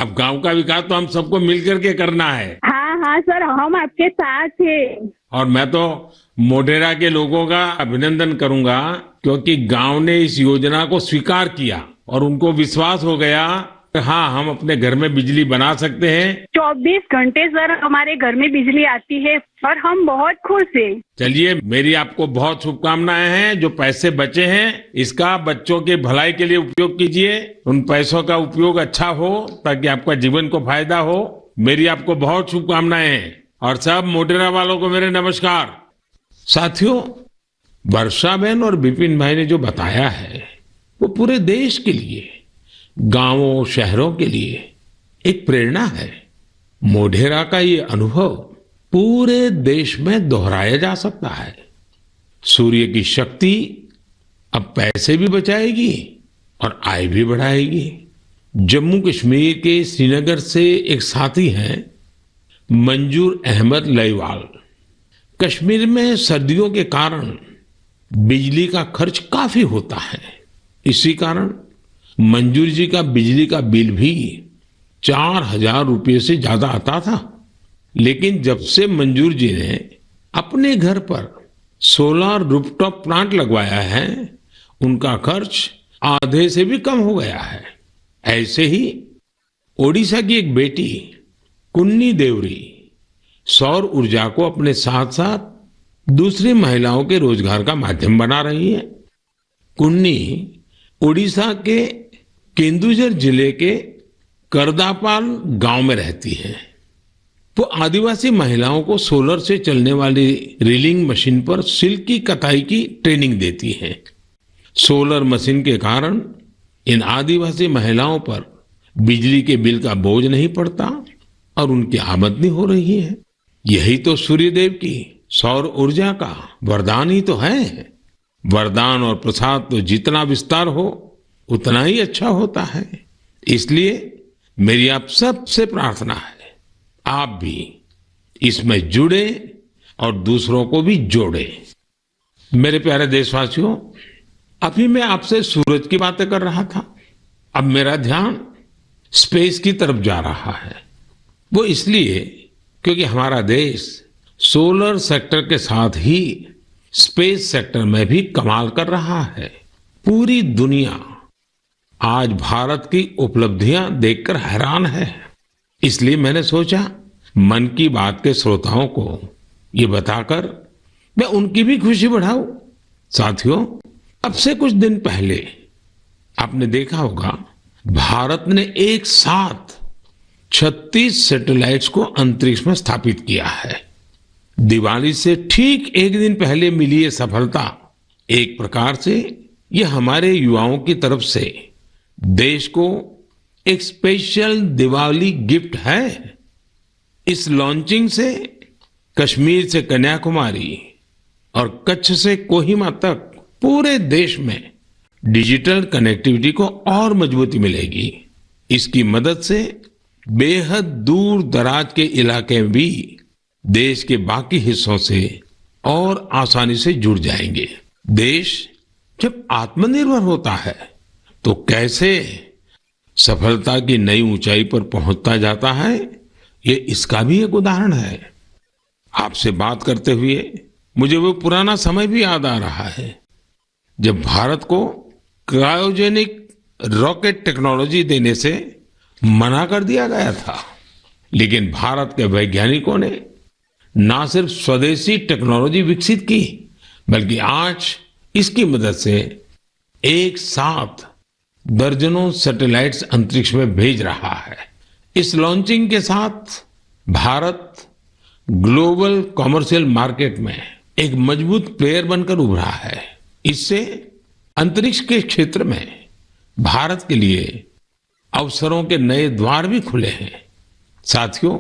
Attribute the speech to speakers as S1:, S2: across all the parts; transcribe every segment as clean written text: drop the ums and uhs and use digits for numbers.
S1: अब गांव का विकास तो हम सबको मिल करके करना है।
S2: हाँ हाँ सर, हम आपके साथ हैं।
S1: और मैं तो मोढेरा के लोगों का अभिनंदन करूंगा क्योंकि गांव ने इस योजना को स्वीकार किया और उनको विश्वास हो गया कि हाँ, हम अपने घर में बिजली बना सकते हैं।
S2: 24 घंटे सर हमारे घर में बिजली आती है और हम बहुत खुश हैं।
S1: चलिए, मेरी आपको बहुत शुभकामनाएं हैं। जो पैसे बचे हैं इसका बच्चों के भलाई के लिए उपयोग कीजिए। उन पैसों का उपयोग अच्छा हो ताकि आपका जीवन को फायदा हो। मेरी आपको बहुत शुभकामनाएं हैं और सब मोढेरा वालों को मेरे नमस्कार। साथियों, वर्षा बहन और विपिन भाई ने जो बताया है वो पूरे देश के लिए, गांवों शहरों के लिए एक प्रेरणा है। मोढेरा का ये अनुभव पूरे देश में दोहराया जा सकता है। सूर्य की शक्ति अब पैसे भी बचाएगी और आय भी बढ़ाएगी। जम्मू कश्मीर के श्रीनगर से एक साथी हैं मंजूर अहमद लईवाल। कश्मीर में सर्दियों के कारण बिजली का खर्च काफी होता है। इसी कारण मंजूर जी का बिजली का बिल भी 4,000 रुपये से ज्यादा आता था। लेकिन जब से मंजूर जी ने अपने घर पर सोलर रूफटॉप प्लांट लगवाया है, उनका खर्च आधे से भी कम हो गया है। ऐसे ही ओडिशा की एक बेटी कुन्नी देवरी सौर ऊर्जा को अपने साथ साथ दूसरी महिलाओं के रोजगार का माध्यम बना रही है। कुन्नी ओडिशा के केंदुझर जिले के करदापाल गांव में रहती है। वो आदिवासी महिलाओं को सोलर से चलने वाली रीलिंग मशीन पर सिल्क की कताई की ट्रेनिंग देती है। सोलर मशीन के कारण इन आदिवासी महिलाओं पर बिजली के बिल का बोझ नहीं पड़ता और उनकी आमदनी हो रही है। यही तो सूर्यदेव की सौर ऊर्जा का वरदान ही तो है। वरदान और प्रसाद तो जितना विस्तार हो उतना ही अच्छा होता है। इसलिए मेरी आप सबसे प्रार्थना है, आप भी इसमें जुड़े और दूसरों को भी जोड़े। मेरे प्यारे देशवासियों, अभी मैं आपसे सूरज की बातें कर रहा था। अब मेरा ध्यान स्पेस की तरफ जा रहा है। वो इसलिए क्योंकि हमारा देश सोलर सेक्टर के साथ ही स्पेस सेक्टर में भी कमाल कर रहा है। पूरी दुनिया आज भारत की उपलब्धियां देखकर हैरान है। इसलिए मैंने सोचा मन की बात के श्रोताओं को ये बताकर मैं उनकी भी खुशी बढ़ाऊं। साथियों, अब से कुछ दिन पहले आपने देखा होगा भारत ने एक साथ 36 सैटेलाइट्स को अंतरिक्ष में स्थापित किया है। दिवाली से ठीक एक दिन पहले मिली ये सफलता एक प्रकार से ये हमारे युवाओं की तरफ से देश को एक स्पेशल दिवाली गिफ्ट है। इस लॉन्चिंग से कश्मीर से कन्याकुमारी और कच्छ से कोहिमा तक पूरे देश में डिजिटल कनेक्टिविटी को और मजबूती मिलेगी। इसकी मदद से बेहद दूर दराज के इलाके भी देश के बाकी हिस्सों से और आसानी से जुड़ जाएंगे। देश जब आत्मनिर्भर होता है तो कैसे सफलता की नई ऊंचाई पर पहुंचता जाता है, ये इसका भी एक उदाहरण है। आपसे बात करते हुए मुझे वो पुराना समय भी याद आ रहा है जब भारत को क्रायोजेनिक रॉकेट टेक्नोलॉजी देने से मना कर दिया गया था। लेकिन भारत के वैज्ञानिकों ने ना सिर्फ स्वदेशी टेक्नोलॉजी विकसित की, बल्कि आज इसकी मदद से एक साथ दर्जनों सैटेलाइट्स अंतरिक्ष में भेज रहा है। इस लॉन्चिंग के साथ भारत ग्लोबल कॉमर्शियल मार्केट में एक मजबूत प्लेयर बनकर उभरा है। इससे अंतरिक्ष के क्षेत्र में भारत के लिए अवसरों के नए द्वार भी खुले हैं। साथियों,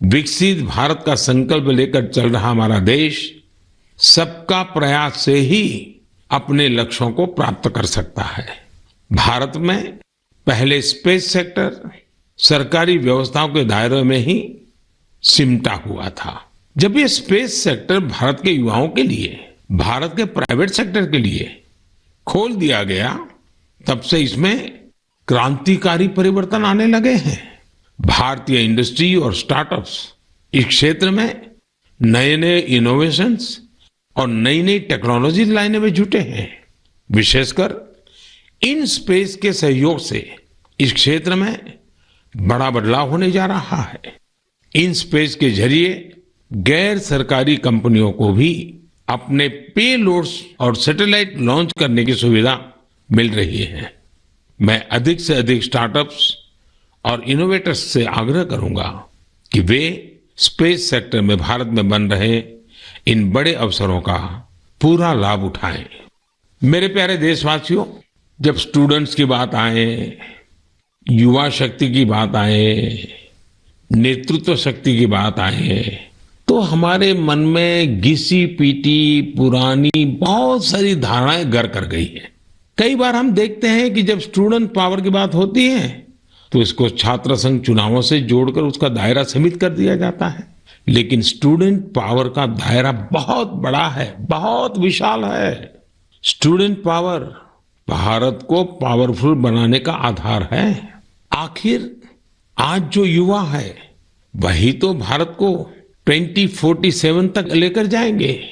S1: विकसित भारत का संकल्प लेकर चल रहा हमारा देश सबका प्रयास से ही अपने लक्ष्यों को प्राप्त कर सकता है। भारत में पहले स्पेस सेक्टर सरकारी व्यवस्थाओं के दायरे में ही सिमटा हुआ था। जब ये स्पेस सेक्टर भारत के युवाओं के लिए, भारत के प्राइवेट सेक्टर के लिए खोल दिया गया, तब से इसमें क्रांतिकारी परिवर्तन आने लगे हैं। भारतीय इंडस्ट्री और स्टार्टअप्स इस क्षेत्र में नए नए इनोवेशंस और नई नई टेक्नोलॉजी लाने में जुटे हैं। विशेषकर इन स्पेस के सहयोग से इस क्षेत्र में बड़ा बदलाव होने जा रहा है। इन स्पेस के जरिए गैर सरकारी कंपनियों को भी अपने पेलोड्स और सैटेलाइट लॉन्च करने की सुविधा मिल रही है। मैं अधिक से अधिक स्टार्टअप्स और इनोवेटर्स से आग्रह करूंगा कि वे स्पेस सेक्टर में भारत में बन रहे इन बड़े अवसरों का पूरा लाभ उठाएं। मेरे प्यारे देशवासियों, जब स्टूडेंट्स की बात आए, युवा शक्ति की बात आए, नेतृत्व शक्ति की बात आए, तो हमारे मन में घिसी पीटी पुरानी बहुत सारी धारणाएं घर कर गई है। कई बार हम देखते हैं कि जब स्टूडेंट पावर की बात होती है तो इसको छात्र संघ चुनावों से जोड़कर उसका दायरा सीमित कर दिया जाता है। लेकिन स्टूडेंट पावर का दायरा बहुत बड़ा है, बहुत विशाल है। स्टूडेंट पावर भारत को पावरफुल बनाने का आधार है। आखिर आज जो युवा है वही तो भारत को 2047 तक लेकर जाएंगे,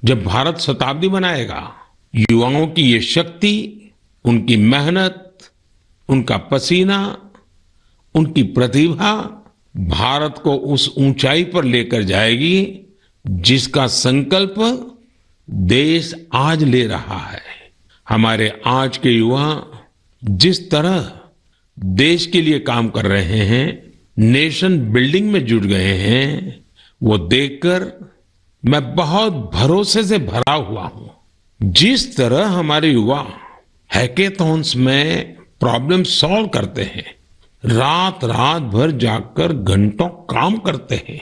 S1: जब भारत शताब्दी मनाएगा। युवाओं की ये शक्ति, उनकी मेहनत, उनका पसीना, उनकी प्रतिभा भारत को उस ऊंचाई पर लेकर जाएगी जिसका संकल्प देश आज ले रहा है। हमारे आज के युवा जिस तरह देश के लिए काम कर रहे हैं, नेशन बिल्डिंग में जुट गए हैं, वो देखकर मैं बहुत भरोसे से भरा हुआ हूं। जिस तरह हमारे युवा हैकेथॉन्स में प्रॉब्लम सॉल्व करते हैं, रात रात भर जागकर घंटों काम करते हैं,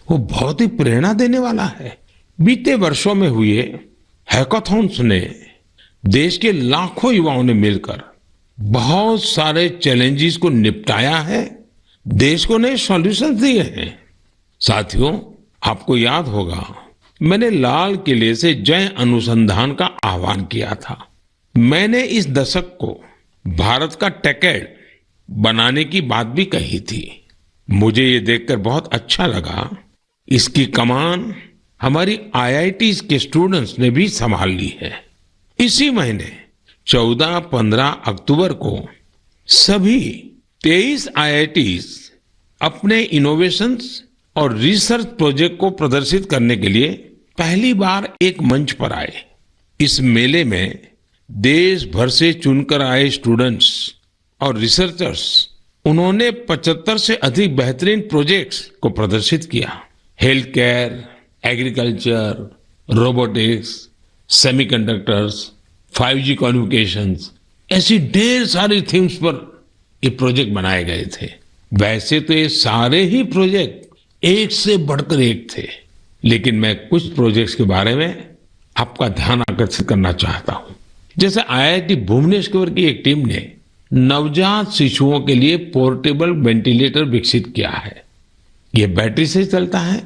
S1: वो बहुत ही प्रेरणा देने वाला है। बीते वर्षों में हुए हैकाथॉन्स ने देश के लाखों युवाओं ने मिलकर बहुत सारे चैलेंजेस को निपटाया है, देश को नए सॉल्यूशन दिए हैं। साथियों, आपको याद होगा मैंने लाल किले से जय अनुसंधान का आह्वान किया था। मैंने इस दशक को भारत का टेकेड बनाने की बात भी कही थी। मुझे ये देखकर बहुत अच्छा लगा, इसकी कमान हमारी आईआईटीज के स्टूडेंट्स ने भी संभाल ली है। इसी महीने 14-15 अक्टूबर को सभी 23 आईआईटीज अपने इनोवेशंस और रिसर्च प्रोजेक्ट को प्रदर्शित करने के लिए पहली बार एक मंच पर आए। इस मेले में देश भर से चुनकर आए स्टूडेंट्स और रिसर्चर्स, उन्होंने 75 से अधिक बेहतरीन प्रोजेक्ट्स को प्रदर्शित किया। Health care, agriculture, robotics, semiconductors, 5G communications, ऐसी ढेर सारी थीम्स पर ये प्रोजेक्ट बनाए गए थे। वैसे तो ये सारे ही प्रोजेक्ट एक से बढ़कर एक थे, लेकिन मैं कुछ प्रोजेक्ट्स के बारे में आपका ध्यान आकर्षित करना चाहता हूं। जैसे आईआईटी भुवनेश्वर की एक टीम ने नवजात शिशुओं के लिए पोर्टेबल वेंटिलेटर विकसित किया है। यह बैटरी से चलता है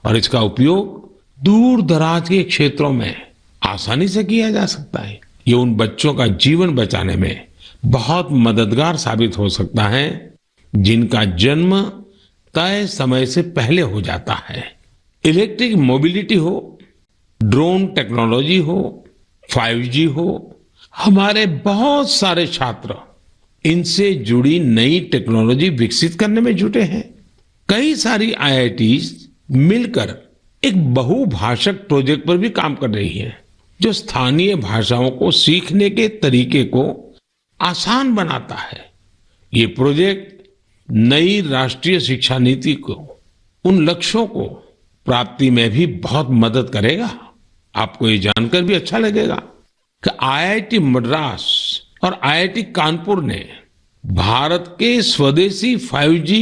S1: और इसका उपयोग दूर दराज के क्षेत्रों में आसानी से किया जा सकता है। ये उन बच्चों का जीवन बचाने में बहुत मददगार साबित हो सकता है जिनका जन्म तय समय से पहले हो जाता है। इलेक्ट्रिक मोबिलिटी हो, ड्रोन टेक्नोलॉजी हो, 5G हो, हमारे बहुत सारे छात्र इनसे जुड़ी नई टेक्नोलॉजी विकसित करने में जुटे हैं। कई सारी आईआईटीज मिलकर एक बहुभाषक प्रोजेक्ट पर भी काम कर रही है, जो स्थानीय भाषाओं को सीखने के तरीके को आसान बनाता है। ये प्रोजेक्ट नई राष्ट्रीय शिक्षा नीति को, उन लक्ष्यों को प्राप्ति में भी बहुत मदद करेगा। आपको ये जानकर भी अच्छा लगेगा कि आईआईटी मद्रास और आईआईटी कानपुर ने भारत के स्वदेशी 5G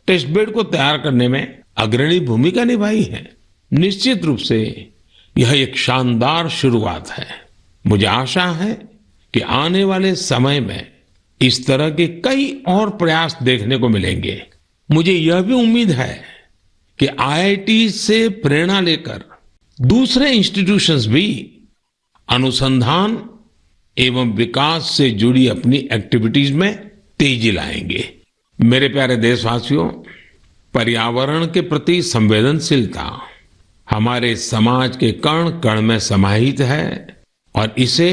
S1: टेस्ट बेड को तैयार करने में अग्रणी भूमिका निभाई है। निश्चित रूप से यह एक शानदार शुरुआत है। मुझे आशा है कि आने वाले समय में इस तरह के कई और प्रयास देखने को मिलेंगे। मुझे यह भी उम्मीद है कि आईआईटी से प्रेरणा लेकर दूसरे इंस्टीट्यूशंस भी अनुसंधान एवं विकास से जुड़ी अपनी एक्टिविटीज में तेजी लाएंगे। मेरे प्यारे देशवासियों, पर्यावरण के प्रति संवेदनशीलता हमारे समाज के कण कण में समाहित है और इसे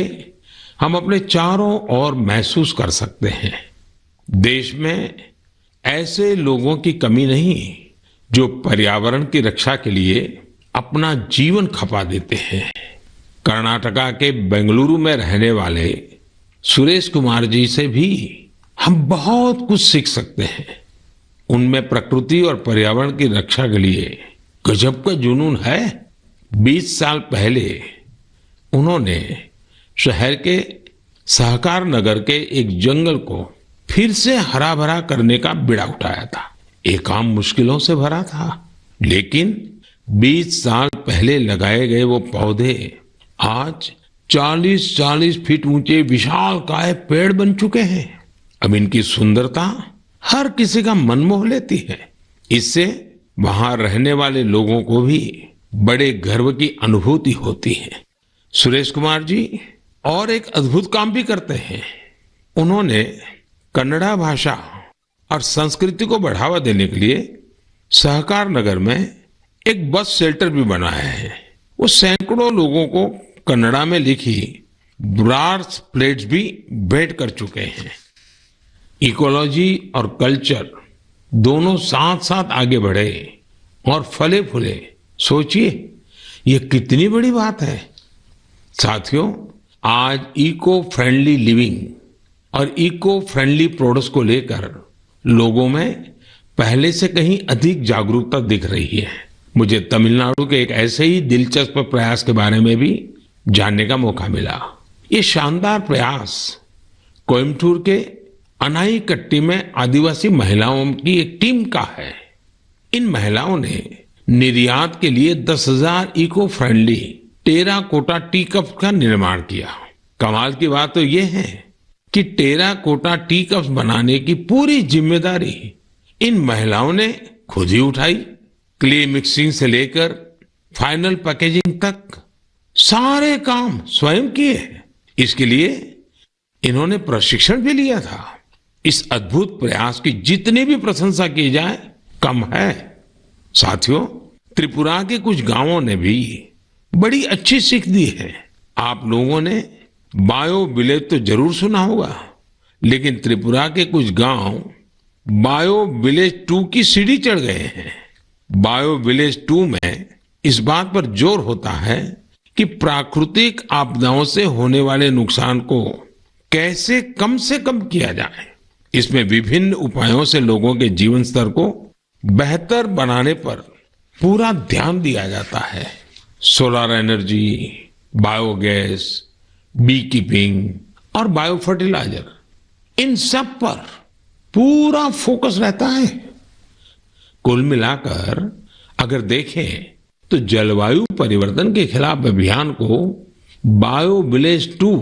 S1: हम अपने चारों ओर महसूस कर सकते हैं। देश में ऐसे लोगों की कमी नहीं जो पर्यावरण की रक्षा के लिए अपना जीवन खपा देते हैं। कर्नाटका के बेंगलुरु में रहने वाले सुरेश कुमार जी से भी हम बहुत कुछ सीख सकते हैं। उनमें प्रकृति और पर्यावरण की रक्षा के लिए गजब का जुनून है। 20 साल पहले उन्होंने शहर के सहकार नगर के एक जंगल को फिर से हरा भरा करने का बीड़ा उठाया था। ये काम मुश्किलों से भरा था, लेकिन 20 साल पहले लगाए गए वो पौधे आज 40-40 फीट ऊंचे विशालकाय पेड़ बन चुके हैं। अब इनकी सुंदरता हर किसी का मन मोह लेती है। इससे वहां रहने वाले लोगों को भी बड़े गर्व की अनुभूति होती है। सुरेश कुमार जी और एक अद्भुत काम भी करते हैं। उन्होंने कन्नड़ा भाषा और संस्कृति को बढ़ावा देने के लिए सहकार नगर में एक बस शेल्टर भी बनाया है। वो सैकड़ों लोगों को कन्नड़ा में लिखी ब्रास प्लेट्स भी भेंट कर चुके हैं। इकोलॉजी और कल्चर दोनों साथ साथ आगे बढ़े और फले फूले। सोचिए, ये कितनी बड़ी बात है। साथियों, आज इको फ्रेंडली लिविंग और इको फ्रेंडली प्रोडक्ट्स को लेकर लोगों में पहले से कहीं अधिक जागरूकता दिख रही है। मुझे तमिलनाडु के एक ऐसे ही दिलचस्प प्रयास के बारे में भी जानने का मौका मिला। ये शानदार प्रयास कोयम्बटूर के अनाईकट्टी में आदिवासी महिलाओं की एक टीम का है। इन महिलाओं ने निर्यात के लिए 10,000 eco friendly terracotta tea cup का निर्माण किया। कमाल की बात तो ये है कि टेराकोटा टी कप्स बनाने की पूरी जिम्मेदारी इन महिलाओं ने खुद ही उठाई। क्ले मिक्सिंग से लेकर फाइनल पैकेजिंग तक सारे काम स्वयं किए। इसके लिए इन्होंने प्रशिक्षण भी लिया था। इस अद्भुत प्रयास की जितनी भी प्रशंसा की जाए कम है। साथियों, त्रिपुरा के कुछ गांवों ने भी बड़ी अच्छी सीख दी है। आप लोगों ने बायो विलेज तो जरूर सुना होगा, लेकिन त्रिपुरा के कुछ गांव बायो विलेज 2 की सीढ़ी चढ़ गए हैं। बायो विलेज 2 में इस बात पर जोर होता है कि प्राकृतिक आपदाओं से होने वाले नुकसान को कैसे कम से कम किया जाए। इसमें विभिन्न उपायों से लोगों के जीवन स्तर को बेहतर बनाने पर पूरा ध्यान दिया जाता है। Solar energy, biogas, bee keeping और बायो फर्टिलाइजर, इन सब पर पूरा फोकस रहता है। कुल मिलाकर अगर देखें तो जलवायु परिवर्तन के खिलाफ अभियान को बायो विलेज 2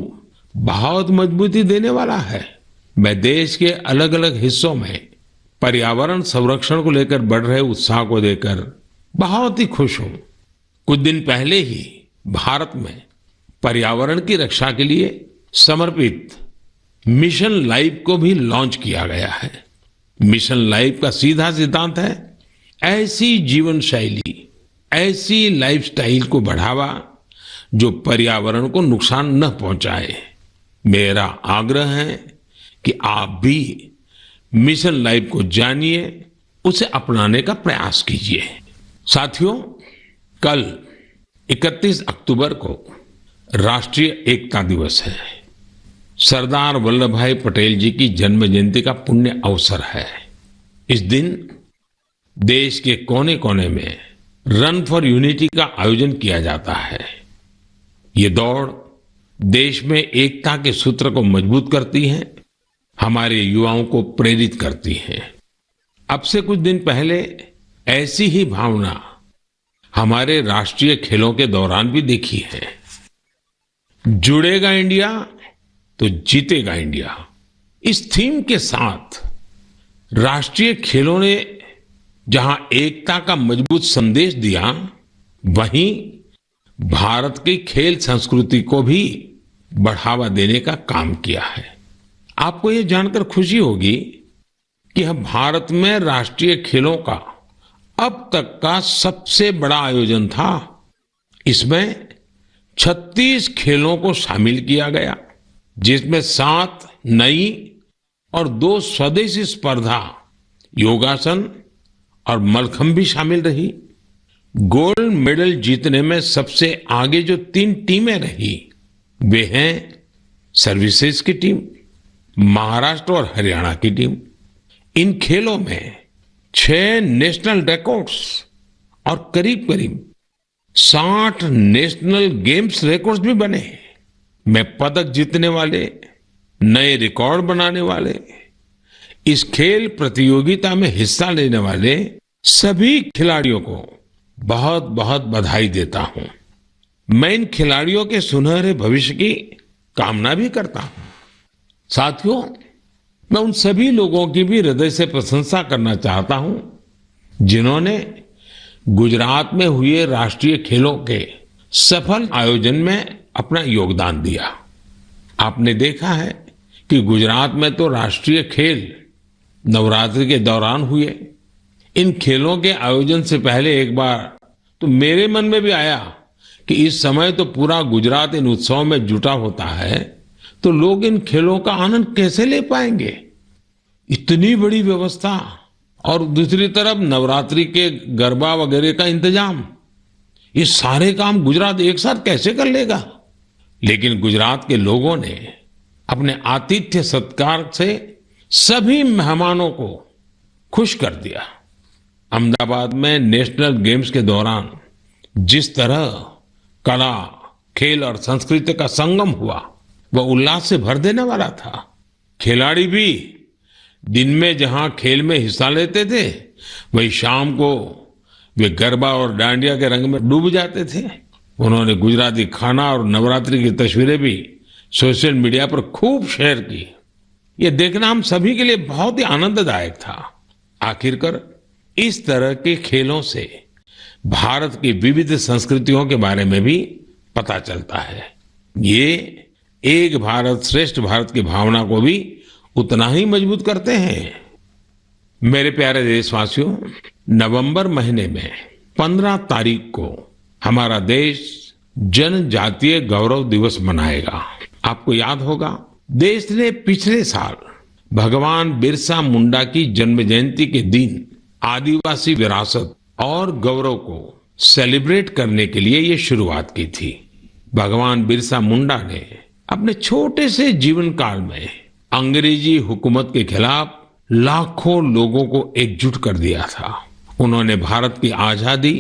S1: बहुत मजबूती देने वाला है। मैं देश के अलग अलग हिस्सों में पर्यावरण संरक्षण को लेकर बढ़ रहे उत्साह को देखकर बहुत ही खुश हूं। कुछ दिन पहले ही भारत में पर्यावरण की रक्षा के लिए समर्पित मिशन लाइफ को भी लॉन्च किया गया है। मिशन लाइफ का सीधा सिद्धांत है ऐसी जीवन शैली, ऐसी लाइफस्टाइल को बढ़ावा जो पर्यावरण को नुकसान न पहुंचाए। मेरा आग्रह है कि आप भी मिशन लाइफ को जानिए, उसे अपनाने का प्रयास कीजिए। साथियों, कल 31 अक्टूबर को राष्ट्रीय एकता दिवस है। सरदार वल्लभ भाई पटेल जी की जन्म जयंती का पुण्य अवसर है। इस दिन देश के कोने कोने में रन फॉर यूनिटी का आयोजन किया जाता है। ये दौड़ देश में एकता के सूत्र को मजबूत करती है, हमारे युवाओं को प्रेरित करती है। अब से कुछ दिन पहले ऐसी ही भावना हमारे राष्ट्रीय खेलों के दौरान भी देखी है। जुड़ेगा इंडिया तो जीतेगा इंडिया, इस थीम के साथ राष्ट्रीय खेलों ने जहां एकता का मजबूत संदेश दिया, वहीं भारत की खेल संस्कृति को भी बढ़ावा देने का काम किया है। आपको ये जानकर खुशी होगी कि यह भारत में राष्ट्रीय खेलों का अब तक का सबसे बड़ा आयोजन था। इसमें 36 खेलों को शामिल किया गया, जिसमें 7 नई और 2 स्वदेशी स्पर्धा योगासन और मलखंब भी शामिल रही। गोल्ड मेडल जीतने में सबसे आगे जो 3 टीमें रही वे हैं सर्विसेज की टीम, महाराष्ट्र और हरियाणा की टीम। इन खेलों में 6 नेशनल रिकॉर्ड्स और करीब करीब 60 नेशनल गेम्स रिकॉर्ड्स भी बने। मैं पदक जीतने वाले, नए रिकॉर्ड बनाने वाले, इस खेल प्रतियोगिता में हिस्सा लेने वाले सभी खिलाड़ियों को बहुत बहुत बधाई देता हूं। मैं इन खिलाड़ियों के सुनहरे भविष्य की कामना भी करता हूं। साथियों, मैं उन सभी लोगों की भी हृदय से प्रशंसा करना चाहता हूं जिन्होंने गुजरात में हुए राष्ट्रीय खेलों के सफल आयोजन में अपना योगदान दिया। आपने देखा है कि गुजरात में तो राष्ट्रीय खेल नवरात्रि के दौरान हुए। इन खेलों के आयोजन से पहले एक बार तो मेरे मन में भी आया कि इस समय तो पूरा गुजरात इन उत्सवों में जुटा होता है, तो लोग इन खेलों का आनंद कैसे ले पाएंगे। इतनी बड़ी व्यवस्था और दूसरी तरफ नवरात्रि के गरबा वगैरह का इंतजाम, ये सारे काम गुजरात एक साथ कैसे कर लेगा। लेकिन गुजरात के लोगों ने अपने आतिथ्य सत्कार से सभी मेहमानों को खुश कर दिया। अहमदाबाद में नेशनल गेम्स के दौरान जिस तरह कला, खेल और संस्कृति का संगम हुआ, वह उल्लास से भर देने वाला था। खिलाड़ी भी दिन में जहां खेल में हिस्सा लेते थे, वही शाम को वे गरबा और डांडिया के रंग में डूब जाते थे। उन्होंने गुजराती खाना और नवरात्रि की तस्वीरें भी सोशल मीडिया पर खूब शेयर की। ये देखना हम सभी के लिए बहुत ही आनंददायक था। आखिरकार इस तरह के खेलों से भारत की विविध संस्कृतियों के बारे में भी पता चलता है। ये एक भारत श्रेष्ठ भारत की भावना को भी उतना ही मजबूत करते हैं। मेरे प्यारे देशवासियों, नवंबर महीने में 15 तारीख को हमारा देश जनजातीय गौरव दिवस मनाएगा। आपको याद होगा, देश ने पिछले साल भगवान बिरसा मुंडा की जन्म जयंती के दिन आदिवासी विरासत और गौरव को सेलिब्रेट करने के लिए ये शुरुआत की थी। भगवान बिरसा मुंडा ने अपने छोटे से जीवन काल में अंग्रेजी हुकूमत के खिलाफ लाखों लोगों को एकजुट कर दिया था। उन्होंने भारत की आजादी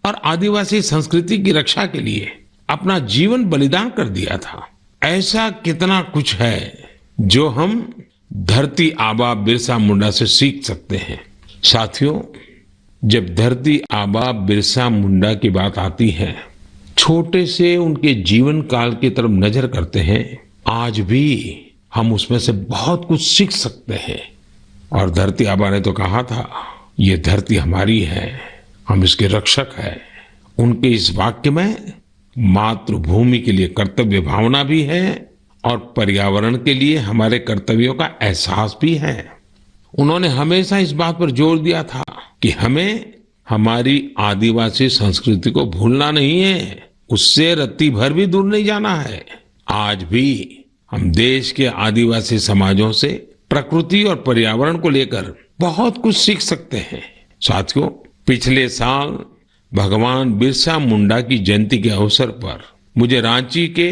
S1: और आदिवासी संस्कृति की रक्षा के लिए अपना जीवन बलिदान कर दिया था। ऐसा कितना कुछ है जो हम धरती आबा बिरसा मुंडा से सीख सकते हैं। साथियों, जब धरती आबा बिरसा मुंडा की बात आती है, छोटे से उनके जीवन काल की तरफ नजर करते हैं, आज भी हम उसमें से बहुत कुछ सीख सकते हैं। और धरती आबा ने तो कहा था, ये धरती हमारी है, हम इसके रक्षक हैं। उनके इस वाक्य में मातृभूमि के लिए कर्तव्य भावना भी है और पर्यावरण के लिए हमारे कर्तव्यों का एहसास भी है। उन्होंने हमेशा इस बात पर जोर दिया था कि हमें हमारी आदिवासी संस्कृति को भूलना नहीं है, उससे रत्ती भर भी दूर नहीं जाना है। आज भी हम देश के आदिवासी समाजों से प्रकृति और पर्यावरण को लेकर बहुत कुछ सीख सकते हैं। साथियों, पिछले साल भगवान बिरसा मुंडा की जयंती के अवसर पर मुझे रांची के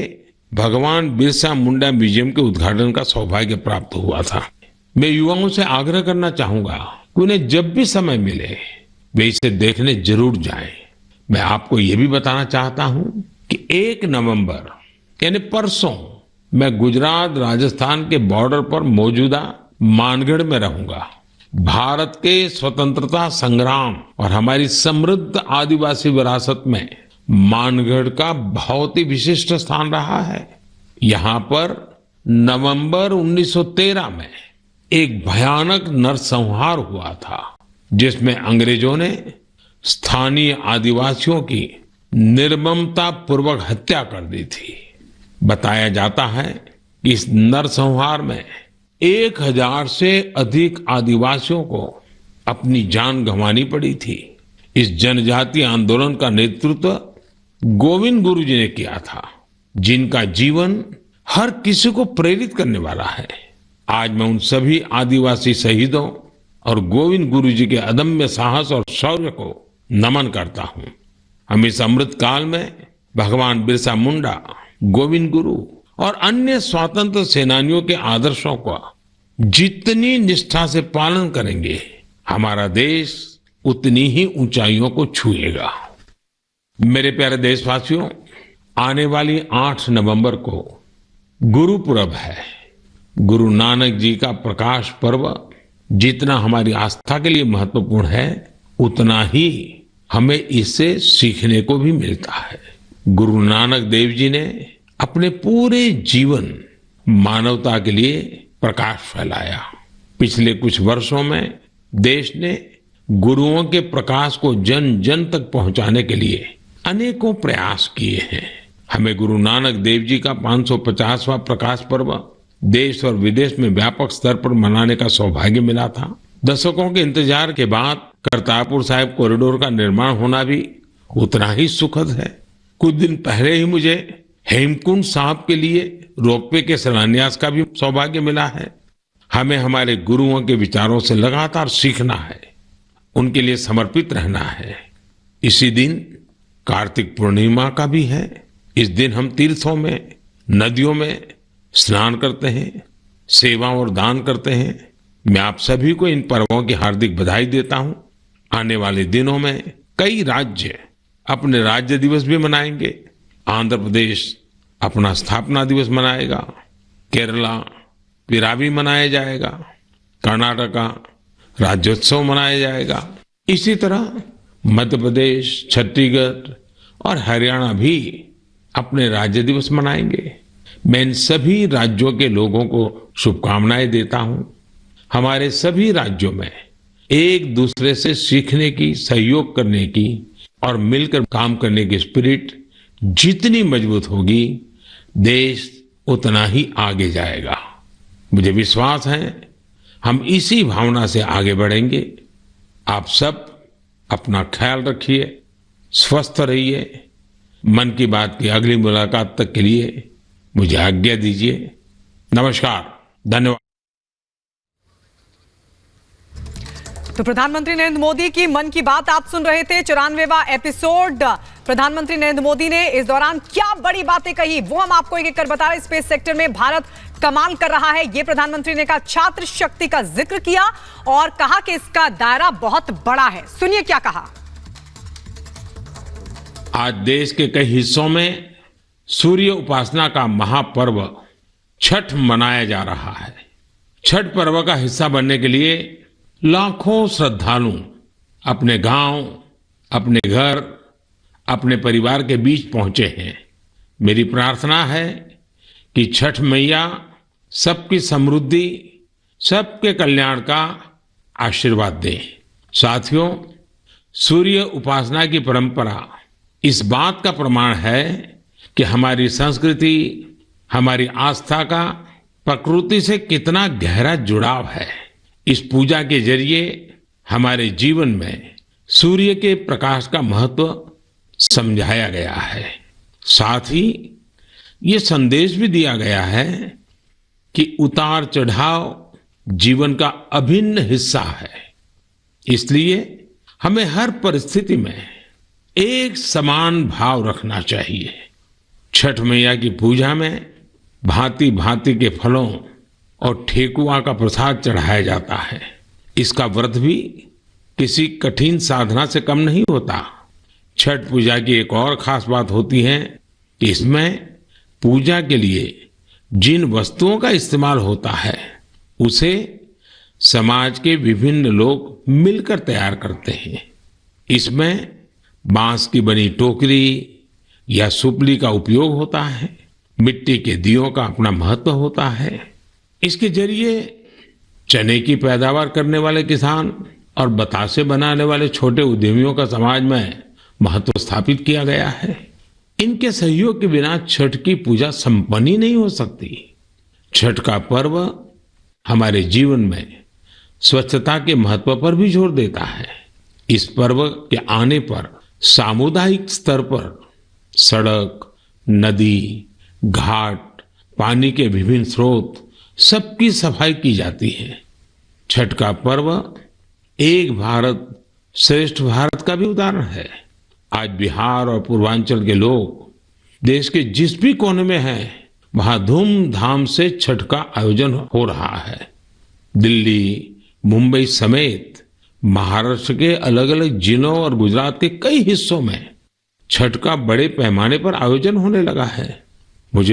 S1: भगवान बिरसा मुंडा म्यूजियम के उद्घाटन का सौभाग्य प्राप्त हुआ था। मैं युवाओं से आग्रह करना चाहूंगा कि उन्हें जब भी समय मिले वे इसे देखने जरूर जाएं। मैं आपको ये भी बताना चाहता हूं कि 1 नवंबर यानी परसों मैं गुजरात राजस्थान के बॉर्डर पर मौजूदा मानगढ़ में रहूंगा। भारत के स्वतंत्रता संग्राम और हमारी समृद्ध आदिवासी विरासत में मानगढ़ का बहुत ही विशिष्ट स्थान रहा है। यहाँ पर नवंबर 1913 में एक भयानक नरसंहार हुआ था, जिसमें अंग्रेजों ने स्थानीय आदिवासियों की निर्ममता पूर्वक हत्या कर दी थी। बताया जाता है कि इस नरसंहार में 1000 से अधिक आदिवासियों को अपनी जान गंवानी पड़ी थी। इस जनजातीय आंदोलन का नेतृत्व गोविंद गुरु जी ने किया था, जिनका जीवन हर किसी को प्रेरित करने वाला है। आज मैं उन सभी आदिवासी शहीदों और गोविंद गुरु जी के अदम्य साहस और शौर्य को नमन करता हूं। हम इस अमृत काल में भगवान बिरसा मुंडा, गोविंद गुरु और अन्य स्वतंत्र सेनानियों के आदर्शों का जितनी निष्ठा से पालन करेंगे, हमारा देश उतनी ही ऊंचाइयों को छुएगा। मेरे प्यारे देशवासियों, आने वाली 8 नवंबर को गुरुपुरब है। गुरु नानक जी का प्रकाश पर्व जितना हमारी आस्था के लिए महत्वपूर्ण है, उतना ही हमें इससे सीखने को भी मिलता है। गुरु नानक देव जी ने अपने पूरे जीवन मानवता के लिए प्रकाश फैलाया। पिछले कुछ वर्षों में देश ने गुरुओं के प्रकाश को जन जन तक पहुंचाने के लिए अनेकों प्रयास किए हैं। हमें गुरु नानक देव जी का 550वां प्रकाश पर्व देश और विदेश में व्यापक स्तर पर मनाने का सौभाग्य मिला था। दशकों के इंतजार के बाद करतारपुर साहिब कॉरिडोर का निर्माण होना भी उतना ही सुखद है। कुछ दिन पहले ही मुझे हेमकुंड साहब के लिए रोपवे के शिलान्यास का भी सौभाग्य मिला है। हमें हमारे गुरुओं के विचारों से लगातार सीखना है, उनके लिए समर्पित रहना है। इसी दिन कार्तिक पूर्णिमा का भी है। इस दिन हम तीर्थों में, नदियों में स्नान करते हैं, सेवा और दान करते हैं। मैं आप सभी को इन पर्वों की हार्दिक बधाई देता हूं। आने वाले दिनों में कई राज्य अपने राज्य दिवस भी मनाएंगे। आंध्र प्रदेश अपना स्थापना दिवस मनाएगा, केरला पिरावी मनाया जाएगा, कर्नाटका राज्योत्सव मनाया जाएगा। इसी तरह मध्य प्रदेश, छत्तीसगढ़ और हरियाणा भी अपने राज्य दिवस मनाएंगे। मैं इन सभी राज्यों के लोगों को शुभकामनाएं देता हूं। हमारे सभी राज्यों में एक दूसरे से सीखने की, सहयोग करने की और मिलकर काम करने की स्पिरिट जितनी मजबूत होगी, देश उतना ही आगे जाएगा। मुझे विश्वास है हम इसी भावना से आगे बढ़ेंगे। आप सब अपना ख्याल रखिए, स्वस्थ रहिए। मन की बात की अगली मुलाकात तक के लिए मुझे आज्ञा दीजिए। नमस्कार, धन्यवाद।
S3: तो प्रधानमंत्री नरेंद्र मोदी की मन की बात आप सुन रहे थे, 94वां एपिसोड। प्रधानमंत्री नरेंद्र मोदी ने इस दौरान क्या बड़ी बातें कही, वो हम आपको एक एक कर बता रहे। स्पेस सेक्टर में भारत कमाल कर रहा है, ये प्रधानमंत्री ने कहा। छात्र शक्ति का जिक्र किया और कहा कि इसका दायरा बहुत बड़ा है। सुनिए क्या कहा।
S1: आज देश के कई हिस्सों में सूर्य उपासना का महापर्व छठ मनाया जा रहा है। छठ पर्व का हिस्सा बनने के लिए लाखों श्रद्धालु अपने गांव, अपने घर, अपने परिवार के बीच पहुंचे हैं। मेरी प्रार्थना है कि छठ मैया सबकी समृद्धि, सबके कल्याण का आशीर्वाद दे। साथियों, सूर्य उपासना की परंपरा इस बात का प्रमाण है कि हमारी संस्कृति, हमारी आस्था का प्रकृति से कितना गहरा जुड़ाव है। इस पूजा के जरिए हमारे जीवन में सूर्य के प्रकाश का महत्व समझाया गया है। साथ ही ये संदेश भी दिया गया है कि उतार चढ़ाव जीवन का अभिन्न हिस्सा है। इसलिए हमें हर परिस्थिति में एक समान भाव रखना चाहिए। छठ मैया की पूजा में भांति भांति के फलों और ठेकुआ का प्रसाद चढ़ाया जाता है। इसका व्रत भी किसी कठिन साधना से कम नहीं होता। छठ पूजा की एक और खास बात होती है कि इसमें पूजा के लिए जिन वस्तुओं का इस्तेमाल होता है, उसे समाज के विभिन्न लोग मिलकर तैयार करते हैं। इसमें बांस की बनी टोकरी या सुपली का उपयोग होता है। मिट्टी के दियों का अपना महत्व होता है। इसके जरिए चने की पैदावार करने वाले किसान और बतासे बनाने वाले छोटे उद्यमियों का समाज में महत्व स्थापित किया गया है। इनके सहयोग के बिना छठ की पूजा संपन्न ही नहीं हो सकती। छठ का पर्व हमारे जीवन में स्वच्छता के महत्व पर भी जोर देता है। इस पर्व के आने पर सामुदायिक स्तर पर सड़क, नदी, घाट, पानी के विभिन्न स्रोत सबकी सफाई की जाती है। छठ का पर्व एक भारत श्रेष्ठ भारत का भी उदाहरण है। आज बिहार और पूर्वांचल के लोग देश के जिस भी कोने में हैं, वहां धूमधाम से छठ का आयोजन हो रहा है। दिल्ली, मुंबई समेत महाराष्ट्र के अलग अलग जिलों और गुजरात के कई हिस्सों में छठ का बड़े पैमाने पर आयोजन होने लगा है।